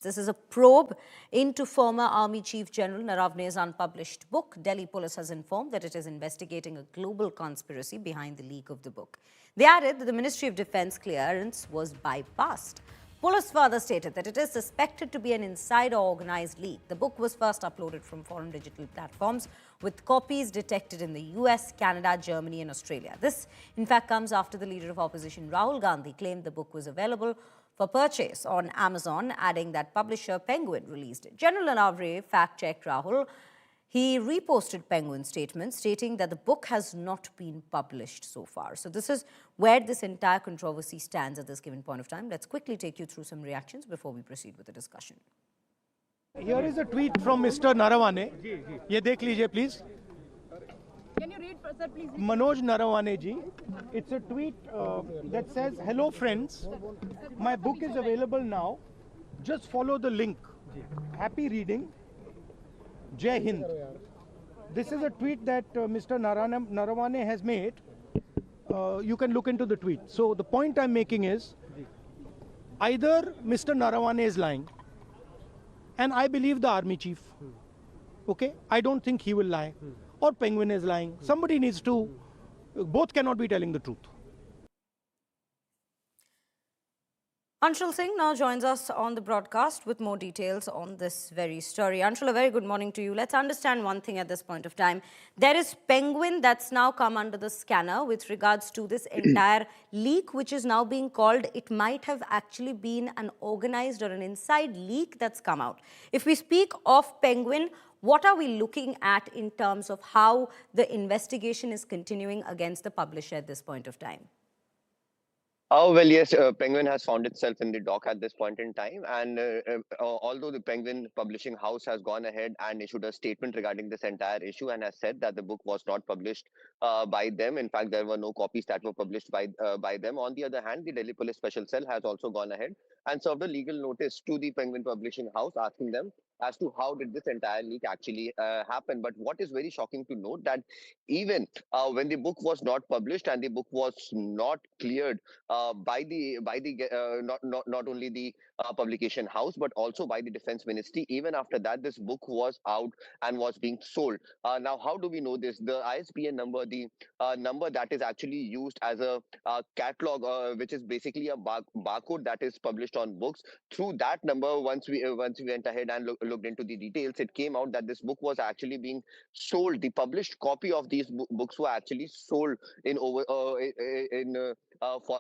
This is a probe into former Army Chief General Naravane's unpublished book. Delhi police has informed that it is investigating a global conspiracy behind the leak of the book. They added that the Ministry of Defence clearance was bypassed. Police further stated that it is suspected to be an inside or organized leak. The book was first uploaded from foreign digital platforms with copies detected in the US, Canada, Germany and Australia. This, in fact, comes after the leader of opposition Rahul Gandhi claimed the book was available for purchase on Amazon, adding that publisher Penguin released it. General Naravane fact-checked Rahul. He reposted Penguin's statement stating that the book has not been published so far. So this is where this entire controversy stands at this given point of time. Let's quickly take you through some reactions before we proceed with the discussion. Here is a tweet from Mr. Naravane. ये देख लीजिए please. Can you read, sir, please? Manoj Naravane ji. It's a tweet that says, "Hello friends, my book is available now. Just follow the link. Happy reading. Jai Hind." This is a tweet that Mr. Naravane has made. You can look into the tweet. So the point I'm making is, either Mr. Naravane is lying, and I believe the army chief. Okay, I don't think he will lie. Or Penguin is lying. Somebody needs to, both cannot be telling the truth. Anshul Singh now joins us on the broadcast with more details on this very story. Anshul, a very good morning to you. Let's understand one thing at this point of time. There is Penguin that's now come under the scanner with regards to this entire leak, which is now being called, it might have actually been an organized or an inside leak that's come out. If we speak of Penguin, what are we looking at in terms of how the investigation is continuing against the publisher at this point of time? Oh, well, yes, Penguin has found itself in the dock at this point in time. And although the Penguin publishing house has gone ahead and issued a statement regarding this entire issue and has said that the book was not published by them. In fact, there were no copies that were published by them. On the other hand, the Delhi Police Special Cell has also gone ahead and served a legal notice to the Penguin publishing house asking them as to how did this entire leak actually happen. But what is very shocking to note that even when the book was not published and the book was not cleared by the not only the publication house but also by the Defense Ministry, even after that this book was out and was being sold. Now, how do we know this? The ISBN number, the number that is actually used as a catalog, which is basically a barcode that is published on books. Through that number, once we went ahead and looked into the details, it came out that this book was actually being sold. The published copy of these books were actually sold in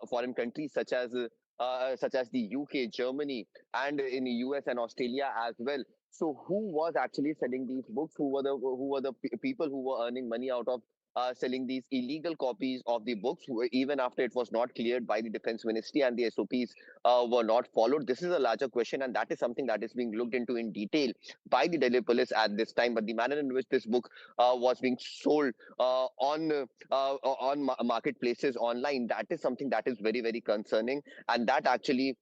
foreign countries such as the UK, Germany, and in the US and Australia as well. So, who was actually selling these books? Who were the people who were earning money out of selling these illegal copies of the books, even after it was not cleared by the Defense Ministry and the SOPs were not followed? This is a larger question, and that is something that is being looked into in detail by the Delhi Police at this time. But the manner in which this book was being sold on marketplaces online, that is something that is very, very concerning, and that actually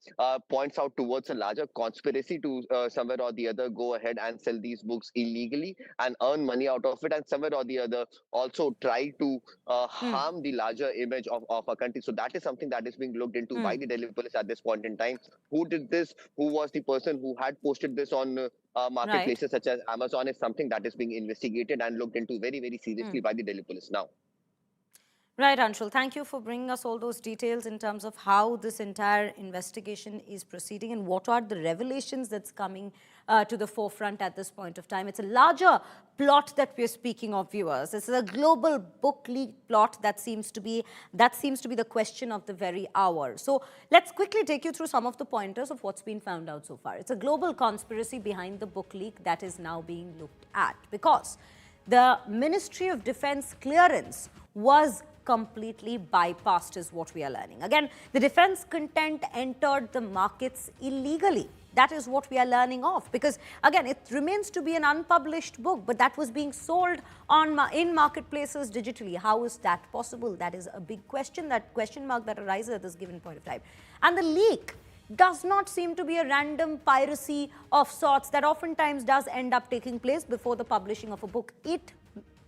points out towards a larger conspiracy to somewhere or the other go ahead and sell these books illegally and earn money out of it, and somewhere or the other also try to harm the larger image of a country. So that is something that is being looked into by the Delhi Police at this point in time. Who did this? Who was the person who had posted this on marketplaces such as Amazon is something that is being investigated and looked into very, very seriously by the Delhi Police now. Right, Anshul. Thank you for bringing us all those details in terms of how this entire investigation is proceeding and what are the revelations that's coming to the forefront at this point of time. It's a larger plot that we're speaking of, viewers. This is a global book leak plot that seems to be the question of the very hour. So let's quickly take you through some of the pointers of what's been found out so far. It's a global conspiracy behind the book leak that is now being looked at because the Ministry of Defence clearance was completely bypassed is what we are learning. Again, the defense content entered the markets illegally. That is what we are learning of, because again, it remains to be an unpublished book, but that was being sold in marketplaces digitally. How is that possible? That is a big question, that question mark that arises at this given point of time. And the leak does not seem to be a random piracy of sorts that oftentimes does end up taking place before the publishing of a book. It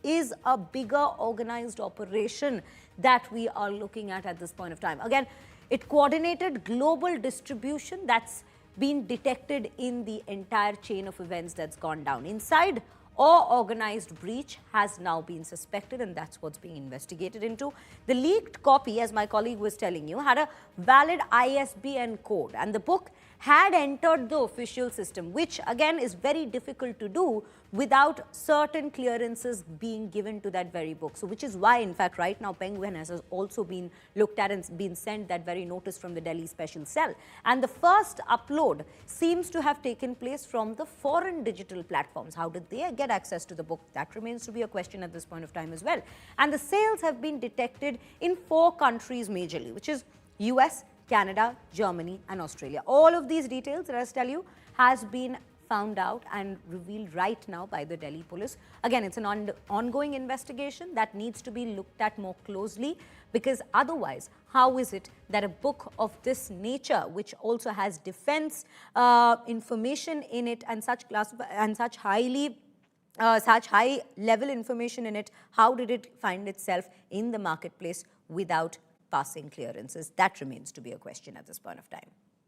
is a bigger organized operation that we are looking at this point of time. Again, it coordinated global distribution. That's been detected in the entire chain of events that's gone down. Inside, or organized breach has now been suspected, and that's what's being investigated into. The leaked copy, as my colleague was telling you, had a valid ISBN code, and the book had entered the official system, which again is very difficult to do without certain clearances being given to that very book. So which is why, in fact, right now Penguin has also been looked at and been sent that very notice from the Delhi special cell. And the first upload seems to have taken place from the foreign digital platforms. How did they get access to the book? That remains to be a question at this point of time as well. And the sales have been detected in 4 countries majorly, which is US, Canada, Germany and Australia. All of these details, let us tell you, has been found out and revealed right now by the Delhi police. Again, it's an ongoing investigation that needs to be looked at more closely, because otherwise, how is it that a book of this nature, which also has defense information in it and such high level information in it, how did it find itself in the marketplace without passing clearances? That remains to be a question at this point of time.